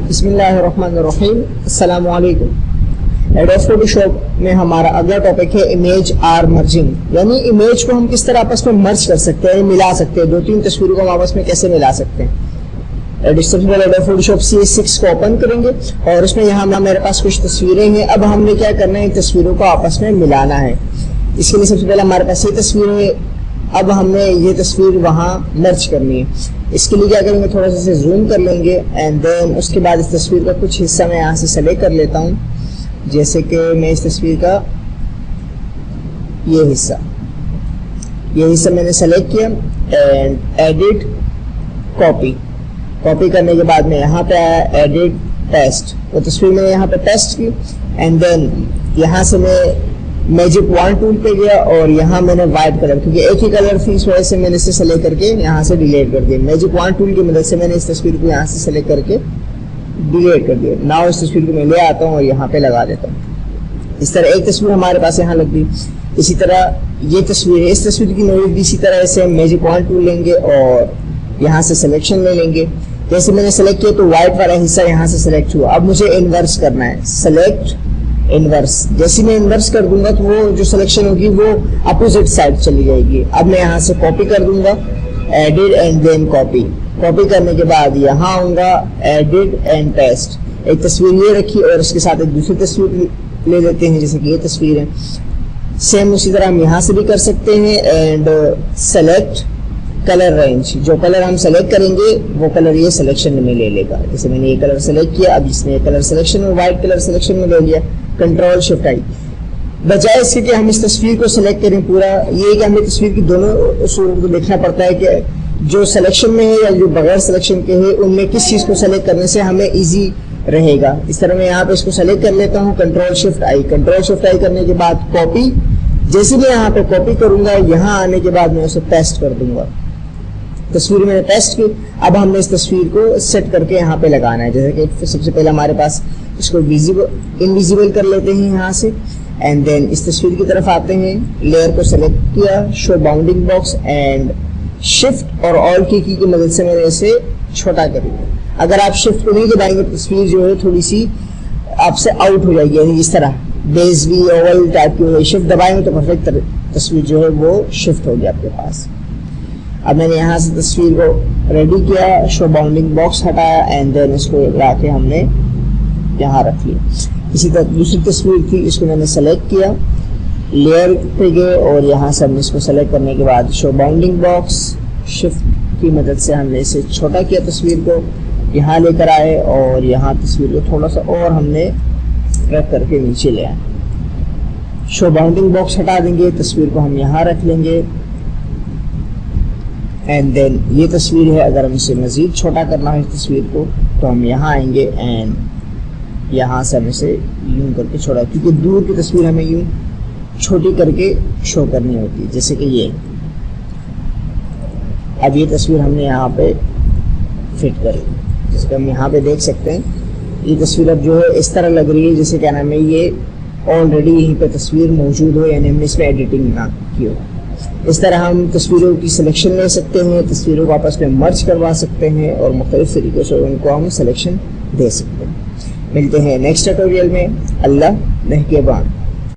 बिस्मिल्लाहिर्रहमानिर्रहीम, अस्सलामु अलैकुम। एडोब फोटोशॉप में हमारा अगला टॉपिक है इमेज आर मर्जिंग, यानी इमेज को हम किस तरह आपस में मर्ज कर सकते हैं, मिला सकते हैं। दो तीन तस्वीरों को हम आपस में कैसे मिला सकते हैं। सबसे पहले एडोब फोटोशॉप CS6 को ओपन करेंगे और उसमें यहाँ मेरे पास कुछ तस्वीरें हैं। अब हमने क्या करना है, तस्वीरों को आपस में मिलाना है। इसके लिए सबसे पहले हमारे पास ये तस्वीर है, अब हमने ये तस्वीर वहां मर्ज करनी है। इसके लिए क्या करेंगे, थोड़ा सा से जूम कर लेंगे एंड देन उसके बाद इस तस्वीर का कुछ हिस्सा मैं यहाँ से सेलेक्ट कर लेता हूँ। जैसे कि मैं इस तस्वीर का ये हिस्सा मैंने सेलेक्ट किया एंड एडिट कॉपी करने के बाद में यहाँ पे आया एडिट पेस्ट, वो तस्वीर मैंने यहाँ पे पेस्ट की एंड देन यहाँ से मैं मैजिक वॉन्ड टूल पे गया और यहाँ मैंने व्हाइट कलर, क्योंकि एक ही कलर थी इस वजह से मैंने इसे सेलेक्ट करके यहाँ से डिलीट कर दिया। मैजिक वॉन्ड टूल की मदद से मैंने इस तस्वीर को यहाँ से सेलेक्ट करके डिलीट कर दिया। नाउ इस तस्वीर को मैं ले आता हूँ और यहाँ पे लगा देता हूँ। इस तरह एक तस्वीर हमारे पास यहाँ लग गई। इसी तरह ये तस्वीर है, इस तस्वीर की नोट भी इसी तरह से मैजिक वॉन्ड टूल लेंगे और यहाँ से सिलेक्शन ले लेंगे। जैसे मैंने सेलेक्ट किया तो व्हाइट वाला हिस्सा यहाँ से सिलेक्ट हुआ। अब मुझे इन्वर्स करना है, सेलेक्ट इनवर्स। जैसे मैं इनवर्स कर दूंगा तो वो जो सिलेक्शन होगी वो अपोजिट साइड चली जाएगी। अब मैं यहाँ से कॉपी कर दूंगा, एडिट एंड देन कॉपी करने के बाद यहाँ आऊंगा, एडिट एंड पेस्ट। एक तस्वीर ये रखी और इसके साथ एक दूसरी तस्वीर ले लेते हैं, जैसे कि ये तस्वीर है। सेम उसी तरह हम यहाँ से भी कर सकते हैं एंड सेलेक्ट कलर रेंज। जो कलर हम सेलेक्ट करेंगे वो कलर ये सिलेक्शन में ले लेगा। जैसे मैंने ये कलर सेलेक्ट किया, अब इसने कलर सिलेक्शन में व्हाइट कलर सिलेक्शन में ले लिया। कंट्रोल शिफ्ट आई। बजाय इसके कि हम इस तस्वीर को सिलेक्ट करें पूरा, ये कि हमें तस्वीर की दोनों सूरत को देखना पड़ता है कि जो सिलेक्शन में है या जो बगैर सिलेक्शन के है उनमें किस चीज को सेलेक्ट करने से हमें इजी रहेगा। इस तरह मैं यहाँ पे इसको सेलेक्ट कर लेता हूँ, कंट्रोल शिफ्ट आई करने के बाद कॉपी। जैसे मैं यहाँ पे कॉपी करूंगा, यहाँ आने के बाद मैं उसे पेस्ट कर दूंगा। तस्वीर मैंने पेस्ट की। अब हमने इस तस्वीर को सेट करके यहाँ पे लगाना है। जैसे कि सबसे पहले हमारे पास इसको इनविजिबल कर लेते हैं यहाँ से एंड देन इस तस्वीर की तरफ आते हैं। लेयर को सेलेक्ट किया, show bounding box and shift और ऑल की मदद से मैंने इसे छोटा कर लिया। अगर आप शिफ्ट को नहीं दबाएंगे तस्वीर जो है थोड़ी सी आपसे आउट हो जाएगी, यानी इस तरह बेस भी ओवल टाइप की हो। शिफ्ट दबाएंगे तो परफेक्ट तस्वीर जो है वो शिफ्ट होगी आपके पास। अब मैंने यहाँ से तस्वीर को रेडी किया, शो बाउंडिंग बॉक्स हटाया एंड देन इसको लाके हमने यहाँ रख लिया। इसी तरह दूसरी तस्वीर थी, इसको मैंने सेलेक्ट किया, लेयर पे गए और यहाँ से हमने इसको सेलेक्ट करने के बाद शो बाउंडिंग बॉक्स शिफ्ट की मदद से हमने इसे छोटा किया, तस्वीर को यहाँ लेकर आए और यहाँ तस्वीर को थोड़ा सा और हमने रख करके नीचे ले आए। शो बाउंडिंग बॉक्स हटा देंगे, तस्वीर को हम यहाँ रख लेंगे एंड देन ये तस्वीर है। अगर हम इसे मजीद छोटा करना है इस तस्वीर को तो हम यहाँ आएंगे एंड यहाँ से हम इसे यूं करके छोटा, क्योंकि दूर की तस्वीर हमें यूं छोटी करके शो करनी होती है। जैसे कि ये अब ये तस्वीर हमने यहाँ पे फिट कर ली, जिसको हम यहाँ पे देख सकते हैं। ये तस्वीर अब जो है इस तरह लग रही है जैसे क्या नाम है, ये ऑलरेडी यहीं पे तस्वीर मौजूद हो, यानी हमने इसमें एडिटिंग ना की हो। इस तरह हम तस्वीरों की सिलेक्शन ले सकते हैं, तस्वीरों को आपस में मर्ज करवा सकते हैं और मुख्तलिफ तरीक़ों से उनको हम सिलेक्शन दे सकते हैं। मिलते हैं नेक्स्ट ट्यूटोरियल में। अल्लाह नेहकेबान।